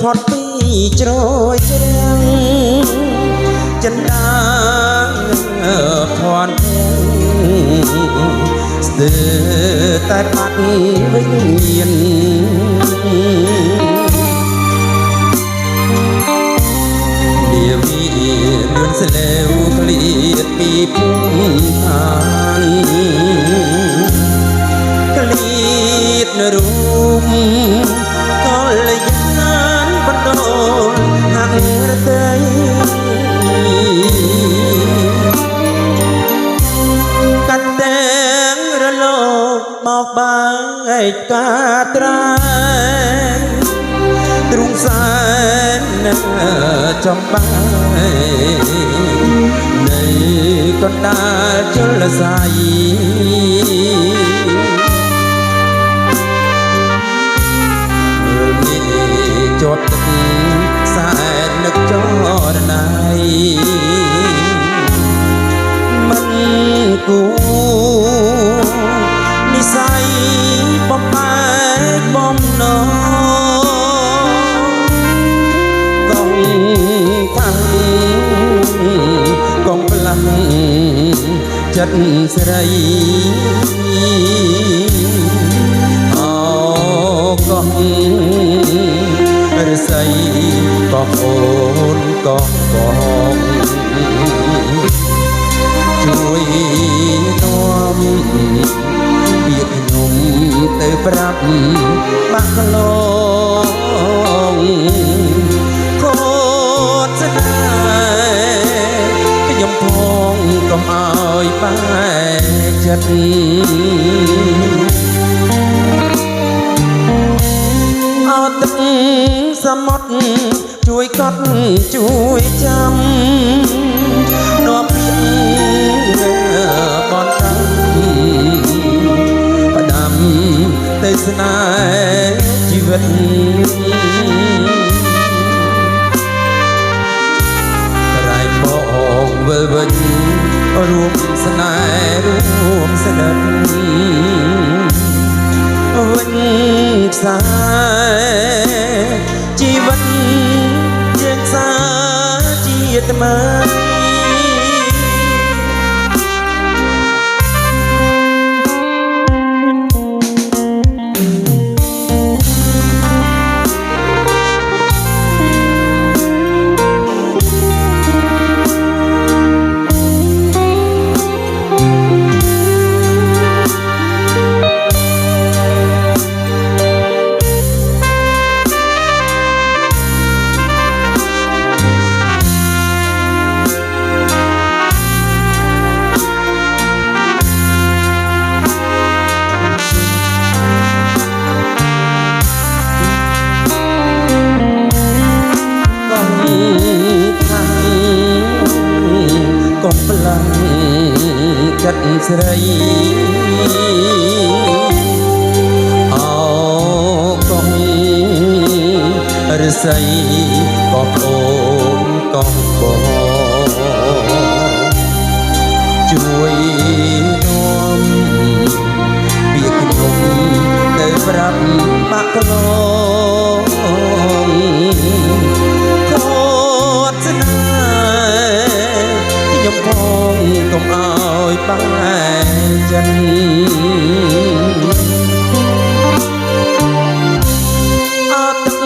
ផុតពីជ្រោយជ្រាំងចិនដាភ័ណ្ឌស្ទើរតែបាត់វិញ្ញាណនាវីលឿនស្លេវឃ្លាតពីភូមិឋានឃ្លាតនៅរូបកលយានបណ្ដោលហាក់រតីកាត់ទាំងរលកមកបែកកាត្រាយទ្រង់សែនចំបាយនៃកណ្ដាលជលសាយជាប់ទឹកសែននឹកចរណៃមិនគួរនិស័យបំបែកបំណងកងខាងកងផ្លាំងចិត្តស្រីអោកងរស័យបងអូនកងបងជួយនាំពាក្យខ្ញុំទៅប្រាប់បាក់ឡងខូចស្នេហ៍ខ្ញុំផងកុំឲ្យបែកចិត្តអត់ទឹកសមុទ្រជួយកត់ជួយចាំនាំពាក្យបនតាមផ្ដាំទៅស្នេហ៍ជីវិតក្រៃបងវិលវិញរួមស្នេហ៍រួមស្និទ្ធវិញខ្សែជីវិតជាខ្សែជាតិមាកុំផ្លាំងចិត្តស្រីអោកុំរស័យក៏ប្អូនកុំបងជួយនាំពាក្យខ្ញុំទៅប្រាប់បាក់ឡងខូចស្នេហ៍ខ្ញុំផងកុំឲ្យបែកចិត្តអត់ទឹក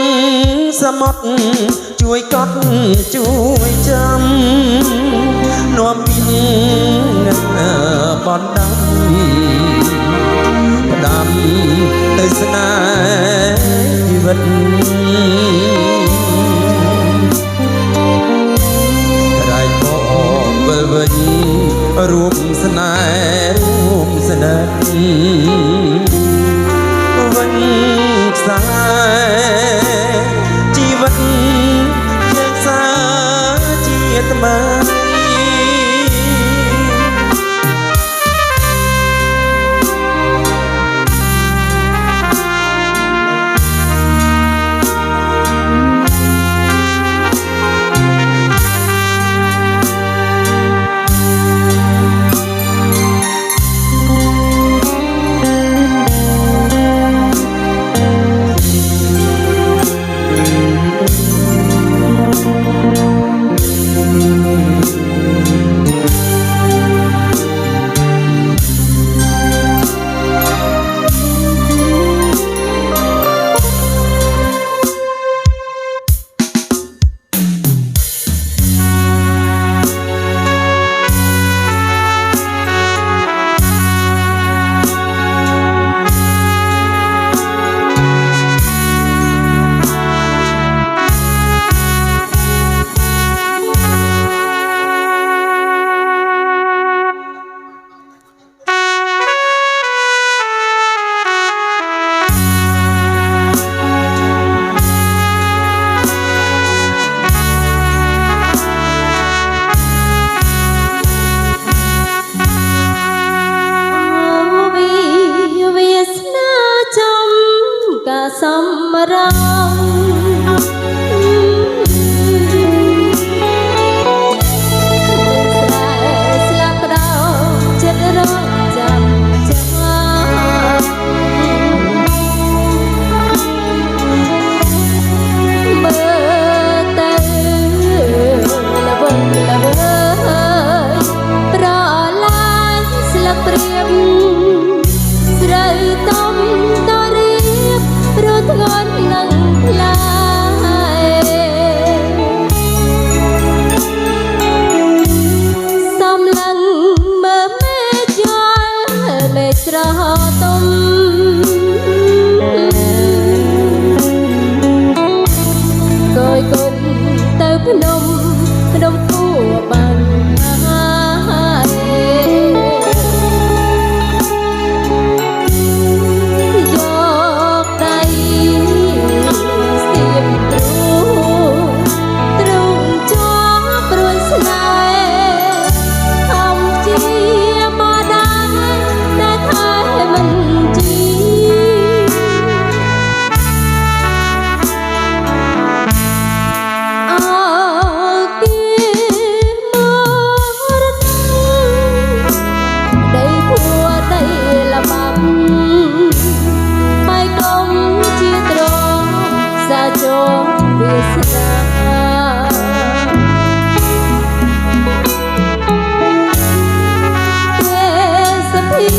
សមុទ្រជួយកត់ជួយចាំនាំពាក្យបនដាំផ្ដាំទៅស្នេហ៍ជីវិតវិញរួមស្នេហ៍រួមស្និទ្ធវិញខ្សែជីវិតជាខ្សែជាតិមា จงវាសនាទេសភា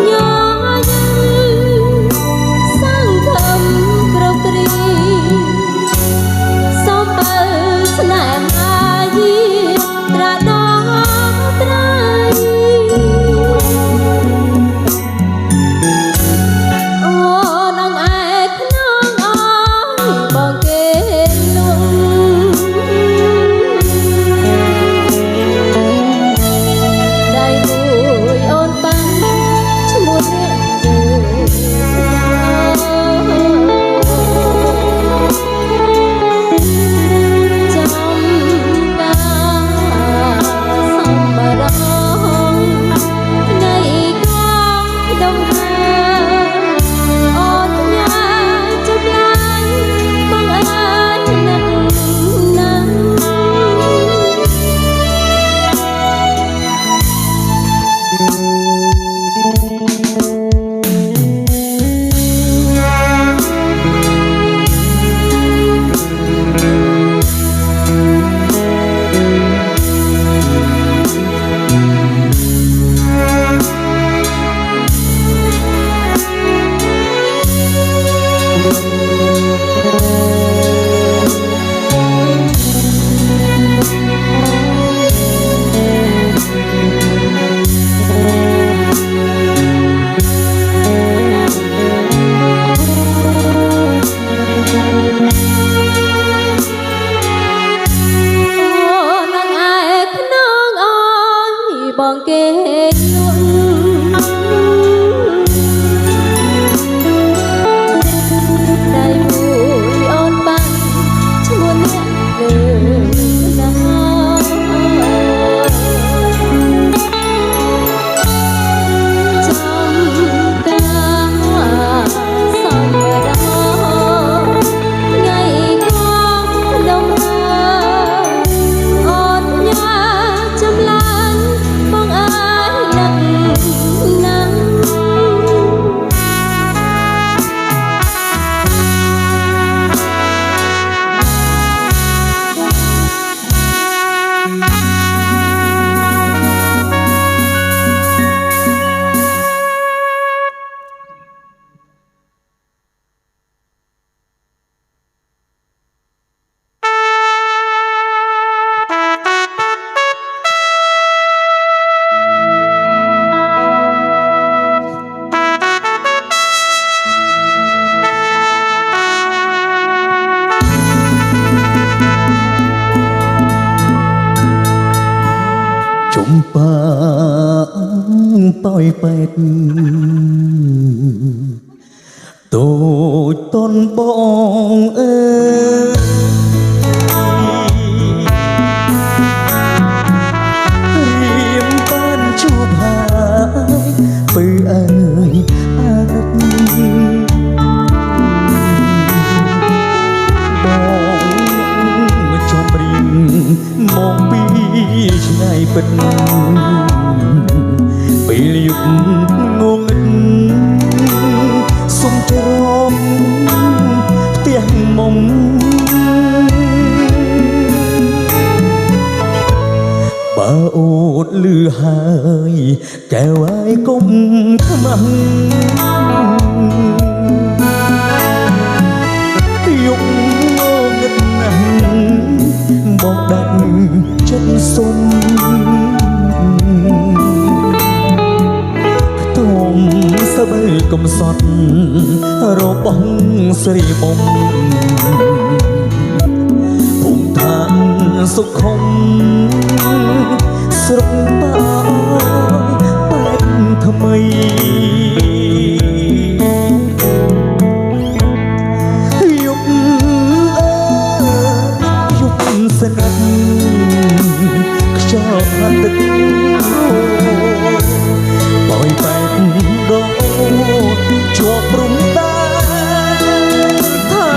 ញ៉ាសង្ឃឹមគ្រប់គ្រីសូមបើស្នេហាយីត្រាដល់ត្រៃអូនងឯក្នុងអើយបងគេលួងដៃមួយអូនបាំងឈ្មោះអ្នកបងគេលួងដៃមួយអូនបាំងឈ្មោះអ្នកលើណាចំការសំរោថ្ងៃកងដងអូនញ៉ាចំឡាញ់បងអើយនឹកណាស់ចំបាប៉ោយពេកតូចតនបងអើរៀមបានជួបហើយពើអើយអាណិតបងចំរៀងមកពីឆ្ងាយពិតពេលយប់ងងឹតសុំទៅរកផ្ទះមុំបើអូតលឺហើយកែវហើយកុំខ្មាំងយប់ងងឹតណាស់បងដាច់ចិត្តសុំខ្ទមស្បើកំសត់របស់ស្រីបំភូមិឋានសុខុមស្រុកបាបែកថ្មីយប់អើយយប់ស្ងាត់ខ្យល់ផាត់ទឹកបយបែកដោជាប់ព្រំដែនថៃ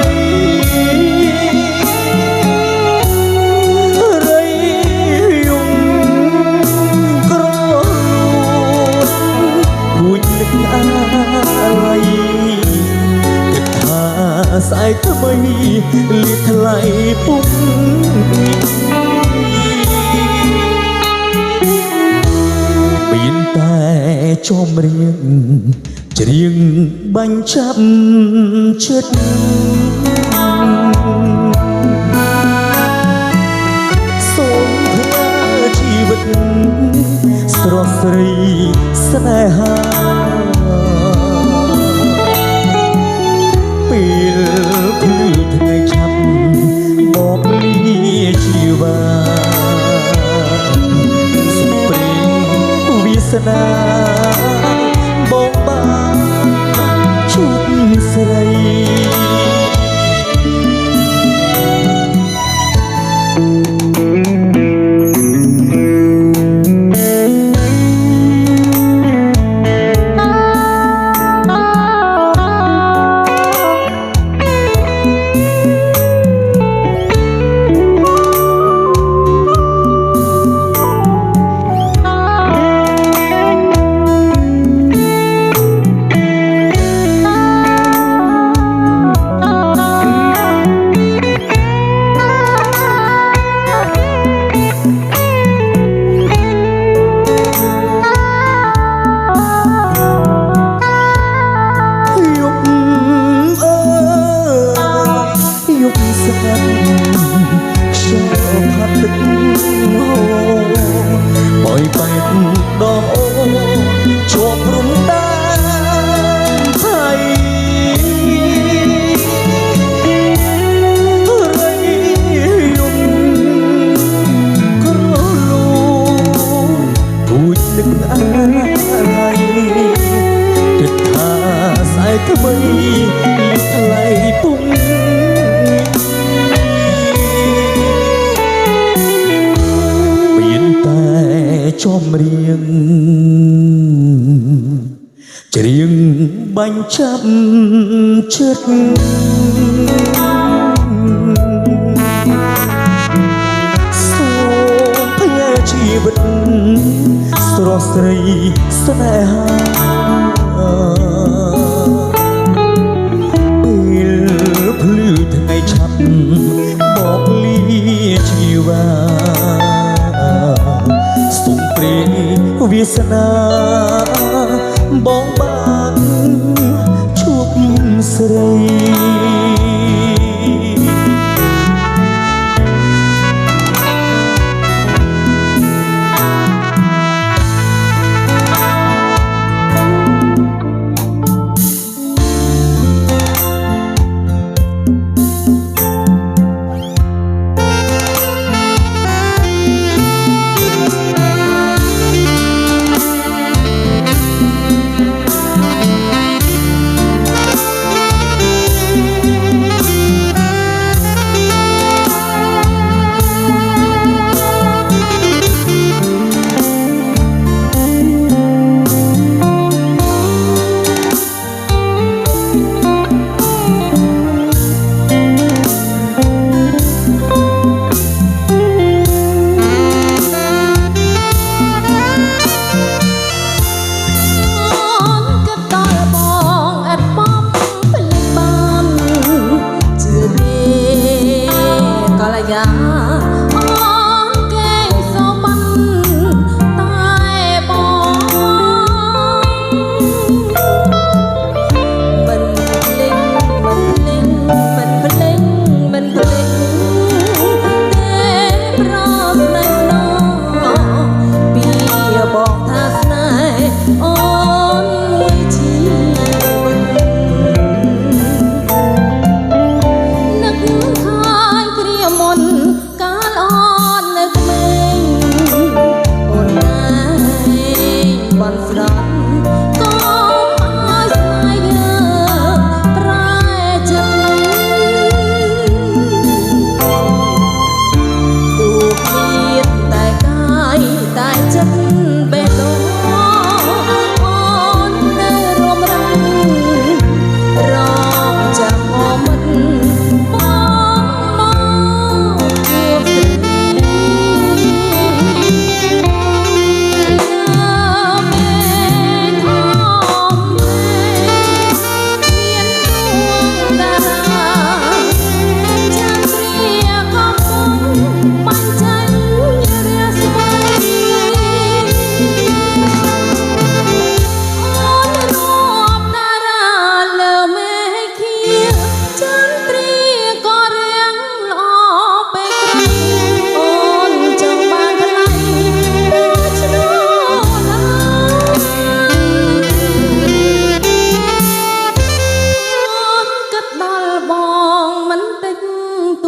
រៃយំ ថ្មីលាថ្លៃពុំមានតែចំរៀងច្រៀងបាញ់ចាប់ចិត្តសូមផ្ញើជីវិតស្រស់ស្រីស្នេហាពេលភ្លឺថ្ងៃឆាប់មកលាជីវ៉ាសុព្រីវាសនាបងបានជួបស្រីថ្មីថ្លៃពុំមានតែចំរៀងច្រៀងបាញ់ចាប់ចិត្តសូមផ្ញើជីវិតស្រស់ស្រីស្នេហាភ្លឺថ្ងៃឆាប់មកលាជីវ៉ាសុំព្រេវាសនាបងបានជួបស្រីក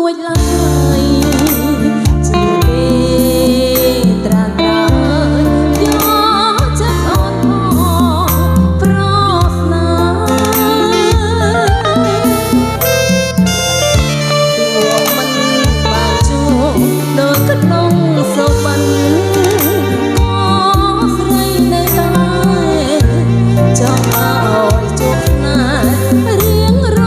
ួចឡើយជឿទេត្រាត្រាយកចិត្តអូនផងប្រស្នាមិនបានជួបដូចក្នុងសុបិនក៏ស្រីនៅតែចង់ឲ្យជួបណារៀងរ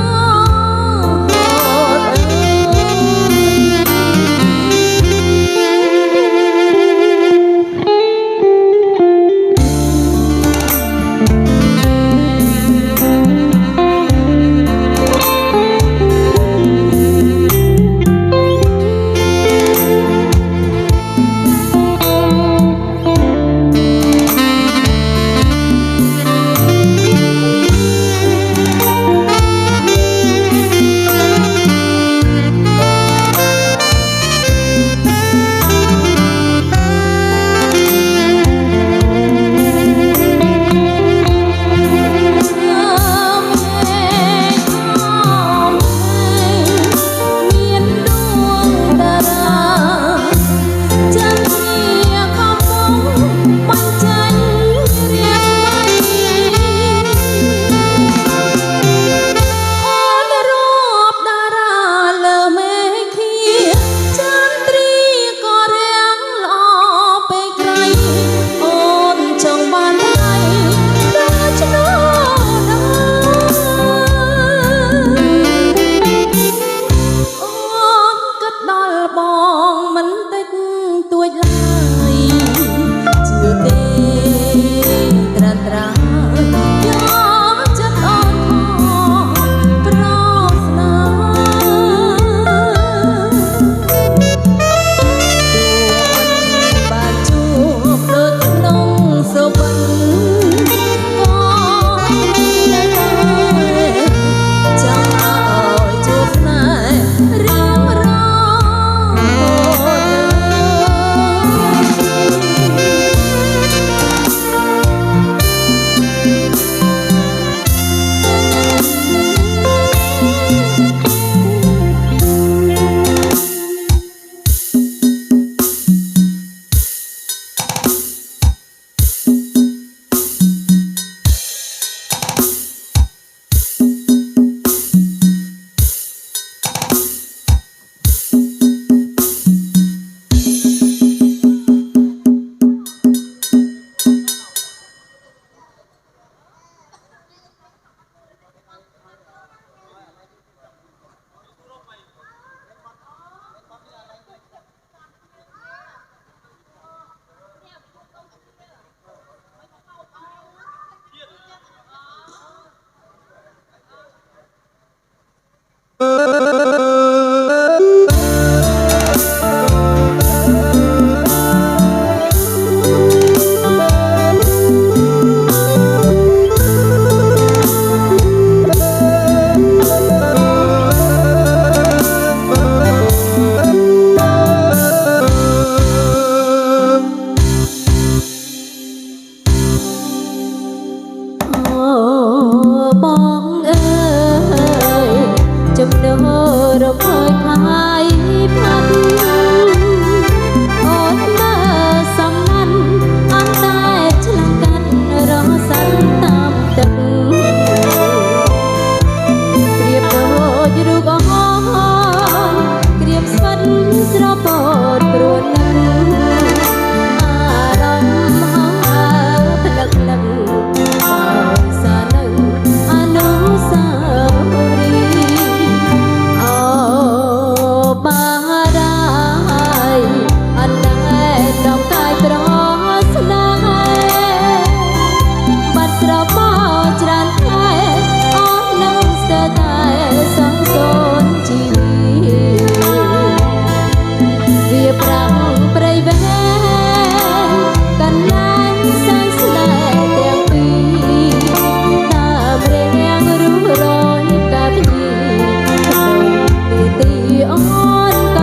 ហូត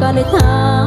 បានន័យថា